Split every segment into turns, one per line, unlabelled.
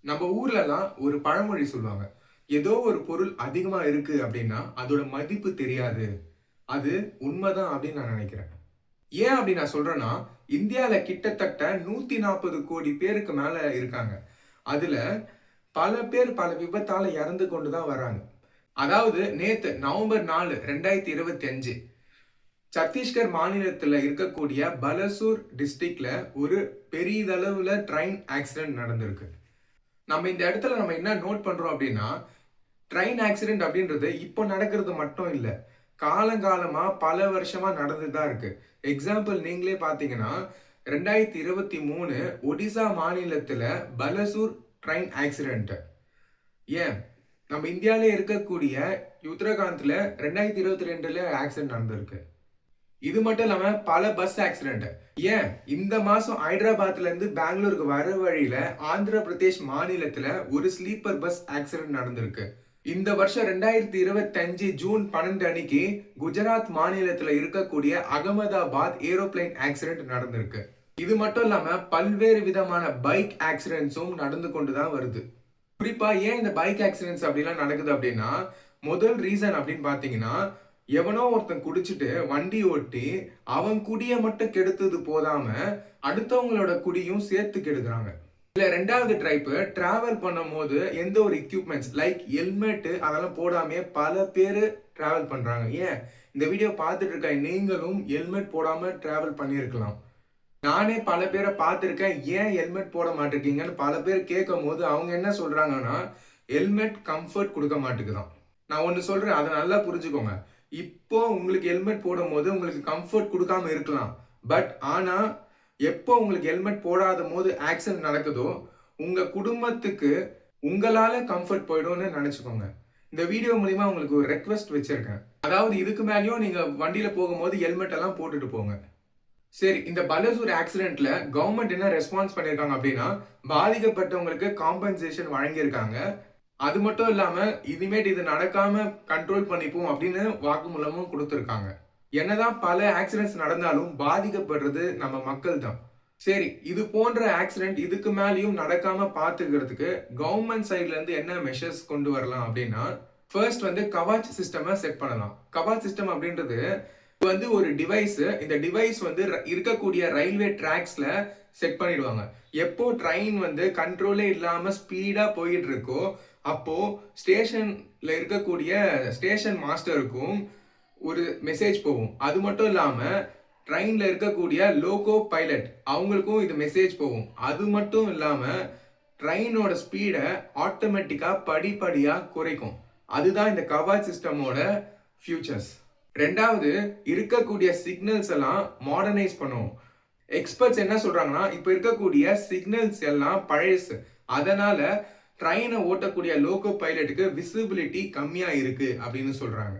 நம்ம ஊர்லலாம் ஒரு பழமொழி சொல்லுவாங்க. ஏதோ ஒரு பொருள் அதிகமா இருக்கு அப்படின்னா, அதோட மதிப்பு தெரியாது. அது உண்மதான் அப்படின்னு நான் நினைக்கிறேன். ஏன் அப்படி நான் சொல்றேன்னா, இந்தியால கிட்டத்தட்ட 140 கோடி பேருக்கு மேல இருக்காங்க. அதுல பல பேர் பல விபத்தால இறந்து கொண்டு தான் வராங்க. அதாவது நேத்து நவம்பர் 4, 2025 சத்தீஸ்கர் மாநிலத்துல இருக்கக்கூடிய பலசூர் டிஸ்ட்ரிக்ட்ல ஒரு பெரிதளவுல ட்ரெயின் ஆக்சிடென்ட் நடந்திருக்கு. நம்ம இந்த இடத்துல நம்ம என்ன நோட் பண்றோம் அப்படின்னா, ட்ரெயின் ஆக்சிடென்ட் அப்படின்றது இப்போ நடக்கிறது மட்டும் இல்ல. காலங்காலமா பல வருஷமா நடந்துட்டு தான் இருக்கு. எக்ஸாம்பிள் நீங்களே பார்த்தீங்கன்னா, 2023 ஒடிசா மாநிலத்தில பலசூர் ட்ரெயின் ஆக்சிடென்ட். ஏன் நம்ம இந்தியாவிலே இருக்கக்கூடிய உத்தரகாண்ட்ல 2022ல ஆக்சிடென்ட் நடந்திருக்கு. இது மட்டும் இல்லாம பல பஸ் ஆக்சிடென்ட். ஏன் இந்த மாசம் ஹைதராபாத்ல இருந்து பெங்களூருக்கு வர வழியில ஆந்திர பிரதேஷ் மாநிலத்துல ஒரு ஸ்லீப்பர் பஸ் ஆக்சிடென்ட் நடந்திருக்கு. இந்த வருஷம் 2025 ஜூன் 12 அன்னைக்கு குஜராத் மாநிலத்துல இருக்கக்கூடிய அகமதாபாத் ஏரோப்ளேன் ஆக்சிடென்ட் நடந்திருக்கு. இது மட்டும் இல்லாம பல்வேறு விதமான பைக் ஆக்சிடென்ட்ஸும் நடந்து கொண்டு தான் வருது. குறிப்பா ஏன் இந்த பைக் ஆக்சிடென்ட்ஸ் அப்படிலாம் நடக்குது அப்படின்னா, முதல் ரீசன் அப்படின்னு பாத்தீங்கன்னா, எவனோ ஒருத்தன் குடிச்சிட்டு வண்டி ஓட்டி அவன் குடிய மட்டும் கெடுத்தது போதாம அடுத்தவங்களோட குடியும் சேர்த்து கெடுக்குறாங்க. இல்ல ரெண்டாவது டைப் டிராவல் பண்ணும்போது எந்த ஒரு எக்யூப்மெண்ட்ஸ் லைக் ஹெல்மெட் அதெல்லாம் போடாம பல பேர் டிராவல் பண்றாங்க. ஏன் இந்த வீடியோ பார்த்துட்டு இருக்க நீங்களும் ஹெல்மெட் போடாம டிராவல் பண்ணியிருக்கலாம். நானே பல பேரை பார்த்துருக்கேன். ஏன் ஹெல்மெட் போட மாட்டேங்கிறீங்கன்னு பல பேர் கேட்கும்போது அவங்க என்ன சொல்றாங்கன்னா, ஹெல்மெட் கம்ஃபர்ட் கொடுக்க மாட்டேங்குதாம். நான் ஒண்ணு சொல்றேன், அதை நல்லா புரிஞ்சுக்கோங்க. இப்போ உங்களுக்கு ஹெல்மெட் போடும்போது உங்களுக்கு கம்ஃபர்ட் கொடுக்காம இருக்கலாம். ஆனா எப்போ உங்களுக்கு ஹெல்மெட் போடாத போது ஆக்சிடென்ட் நடக்குதோ, உங்க குடும்பத்துக்கு உங்களால கம்ஃபர்ட் போயிடும்னு நினைச்சுக்கோங்க. இந்த வீடியோ மூலியமா உங்களுக்கு ஒரு ரெக்வெஸ்ட் வச்சிருக்கேன். அதாவது இதுக்கு மேலயும் நீங்க வண்டியில போகும்போது ஹெல்மெட் எல்லாம் போட்டுட்டு போங்க. சரி, இந்த பலசூர் ஆக்சிடென்ட்ல கவர்மெண்ட் என்ன ரெஸ்பான்ஸ் பண்ணிருக்காங்க அப்படின்னா, பாதிக்கப்பட்டவங்களுக்கு காம்பன்சேஷன் வழங்கியிருக்காங்க. அது மட்டும் இல்லாம இனிமேட் இது நடக்காம கண்ட்ரோல் பண்ணிப்போம் அப்படின்னு வாக்குமூலமும் கொடுத்திருக்காங்க. என்னதான் பல ஆக்சிடென்ட்ஸ் நடந்தாலும் பாதிக்கப்படுறது நம்ம மக்கள் தான். சரி, இது போன்ற ஆக்சிடென்ட் இதுக்கு மேலயும் நடக்காம பார்த்துக்கிறதுக்கு கவர்மெண்ட் சைடுல இருந்து என்ன மெஷர்ஸ் கொண்டு வரலாம் அப்படின்னா, ஃபர்ஸ்ட் வந்து கவாச் சிஸ்டமை செட் பண்ணலாம். கவாச் சிஸ்டம் அப்படின்றது வந்து ஒரு டிவைஸ். இந்த டிவைஸ் வந்து இருக்கக்கூடிய ரயில்வே டிராக்ஸ்ல செட் பண்ணிடுவாங்க. எப்போ ட்ரெயின் வந்து கண்ட்ரோலே இல்லாம ஸ்பீடா போயிட்டு இருக்கோ, அப்போ ஸ்டேஷன்ல இருக்கக்கூடிய ஸ்டேஷன் மாஸ்டருக்கும் ஒரு மெசேஜ் போகும். அது மட்டும் இல்லாம ட்ரெயின்ல இருக்கக்கூடிய லோகோ பைலட் அவங்களுக்கும் இது மெசேஜ் போகும். அது மட்டும் இல்லாம ட்ரெயினோட ஸ்பீட ஆட்டோமேட்டிக்கா படிப்படியா குறைக்கும். அதுதான் இந்த கவாச் சிஸ்டமோட ஃபியூச்சர்ஸ். ரெண்டாவது, இருக்கக்கூடிய சிக்னல்ஸ் எல்லாம் மாடர்னைஸ் பண்ணும். எக்ஸ்பர்ட்ஸ் என்ன சொல்றாங்கன்னா, இப்ப இருக்கக்கூடிய சிக்னல்ஸ் எல்லாம் பழசு. அதனால ட்ரெயினை ஓட்டக்கூடிய லோகோ பைலட்டுக்கு விசிபிலிட்டி கம்மியா இருக்கு அப்படின்னு சொல்றாங்க.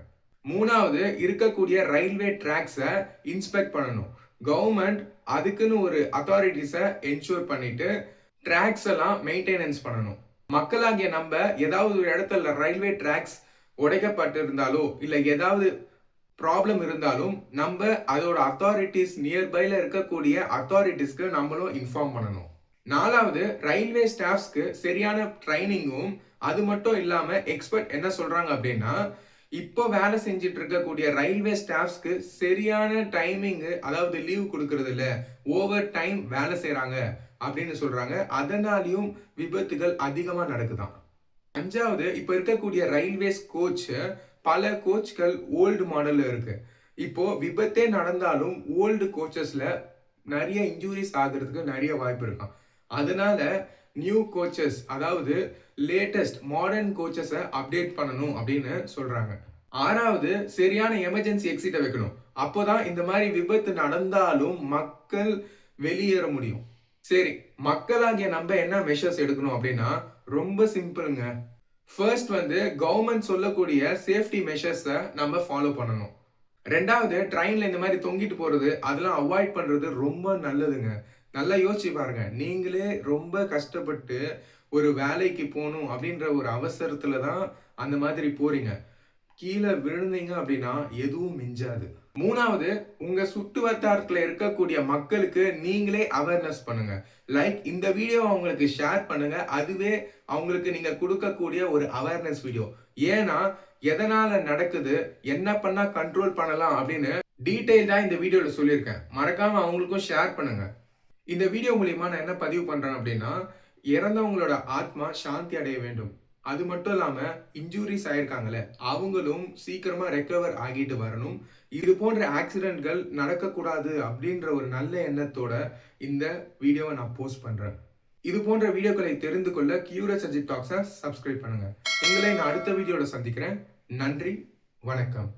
மூணாவது, இருக்கக்கூடிய ரயில்வே டிராக்ஸை இன்ஸ்பெக்ட் பண்ணணும். கவர்மெண்ட் அதுக்குன்னு ஒரு அத்தாரிட்டிஸை என்ஷூர் பண்ணிட்டு டிராக்ஸ் எல்லாம் மெயின்டெனன்ஸ் பண்ணணும். மக்களாகிய நம்ம ஏதாவது ஒரு இடத்துல ரயில்வே டிராக்ஸ் உடைக்கப்பட்டிருந்தாலோ இல்ல ஏதாவது ப்ராப்ளம் இருந்தாலும் நம்ம அதோட அத்தாரிட்டிஸ் நியர்பைல இருக்கக்கூடிய அத்தாரிட்டிஸ்க்கு நம்மளும் இன்ஃபார்ம் பண்ணணும். நாலாவது, ரயில்வே ஸ்டாஃப்ஸ்க்கு சரியான ட்ரைனிங்கும் அது மட்டும் இல்லாம எக்ஸ்பர்ட் என்ன சொல்றாங்க அப்படின்னா, இப்போ வேலை செஞ்சுட்டு இருக்கக்கூடிய ரயில்வே ஸ்டாஃப்ஸ்க்கு சரியான டைமிங் அதாவது லீவ் கொடுக்கறது இல்ல, ஓவர் டைம் வேலை செய்யறாங்க அப்படின்னு சொல்றாங்க. அதனாலையும் விபத்துகள் அதிகமா நடக்குதாம். அஞ்சாவது, இப்ப இருக்கக்கூடிய ரயில்வேஸ் கோச் பல கோச்கள் ஓல்டு மாடல்ல இருக்கு. இப்போ விபத்தே நடந்தாலும் ஓல்டு கோச்சஸ்ல நிறைய இன்ஜூரிஸ் ஆகிறதுக்கு நிறைய வாய்ப்பு இருக்கும். அதனால நியூ கோச்சஸ் அதாவது லேட்டஸ்ட் மாடர்ன் கோச்சஸை அப்டேட் பண்ணணும் அப்படின்னு சொல்றாங்க. ஆறாவது, சரியான எமர்ஜென்சி எக்ஸிட்டை வைக்கணும். அப்போதான் இந்த மாதிரி விபத்து நடந்தாலும் மக்கள் வெளியேற முடியும். சரி, மக்களாகிய நம்ம என்ன மெஷர்ஸ் எடுக்கணும் அப்படின்னா ரொம்ப சிம்பிளுங்க. ஃபர்ஸ்ட் வந்து கவர்மெண்ட் சொல்லக்கூடிய சேஃப்டி மெஷர்ஸை நம்ம ஃபாலோ பண்ணணும். ரெண்டாவது, ட்ரெயின்ல இந்த மாதிரி தொங்கிட்டு போறது அதெல்லாம் அவாய்ட் பண்றது ரொம்ப நல்லதுங்க. நல்லா யோசிச்சு பாருங்க. நீங்களே ரொம்ப கஷ்டப்பட்டு ஒரு வேலைக்கு போகணும் அப்படின்ற ஒரு அவசரத்துல தான் அந்த மாதிரி போறீங்க. கீழே விழுந்தீங்க அப்படின்னா எதுவும் மிஞ்சாது. மூணாவது, உங்க சுற்று வட்டாரத்துல இருக்கக்கூடிய மக்களுக்கு நீங்களே அவேர்னஸ் பண்ணுங்க. லைக் இந்த வீடியோ அவங்களுக்கு ஷேர் பண்ணுங்க. அதுவே அவங்களுக்கு நீங்க குடுக்கக்கூடிய ஒரு அவேர்னஸ் வீடியோ. ஏன்னா, எதனால நடக்குது, என்ன பண்ணா கண்ட்ரோல் பண்ணலாம் அப்படின்னு டீடைல்டா இந்த வீடியோல சொல்லியிருக்கேன். மறக்காம அவங்களுக்கும் ஷேர் பண்ணுங்க. இந்த வீடியோ மூலியமா நான் என்ன பதிவு பண்றேன் அப்படின்னா, இறந்தவங்களோட ஆத்மா சாந்தி அடைய வேண்டும். அது மட்டும் இல்லாம இன்ஜூரிஸ் ஆயிருக்காங்கல்ல, அவங்களும் சீக்கிரமா ரெக்கவர் ஆகிட்டு வரணும். இது போன்ற ஆக்சிடென்ட்கள் நடக்கக்கூடாது அப்படின்ற ஒரு நல்ல எண்ணத்தோட இந்த வீடியோவை நான் போஸ்ட் பண்றேன். இது போன்ற வீடியோக்களை தெரிந்து கொள்ள கியூரியஸ் அஜித் டாக்ஸை சப்ஸ்கிரைப் பண்ணுங்க. உங்களை நான் அடுத்த வீடியோல சந்திக்கிறேன். நன்றி, வணக்கம்.